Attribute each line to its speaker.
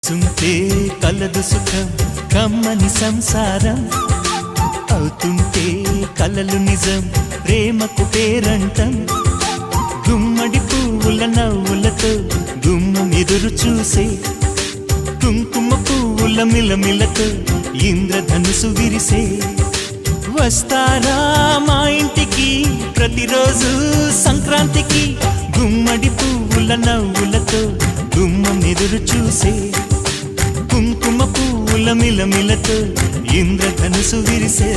Speaker 1: చుంటే కలదు సుఖం కమ్మని సంసారం అవుతుంటే కలలు నిజం ప్రేమకు పేరంటం గుమ్మడి పువ్వుల నవ్వులతో గుమ్మం ఎదురు చూసే కుంకుమ పువ్వుల మిలమిలతో ఇంద్రధనుసు విరిసే వస్తారా మా ఇంటికి ప్రతిరోజు సంక్రాంతికి గుమ్మడి పువ్వుల నవ్వులతో గుమ్మం ఎదురు చూసే కుంకుమ పువ్వుల మిలమిలతో ఇంద్రధనుసు విరిసే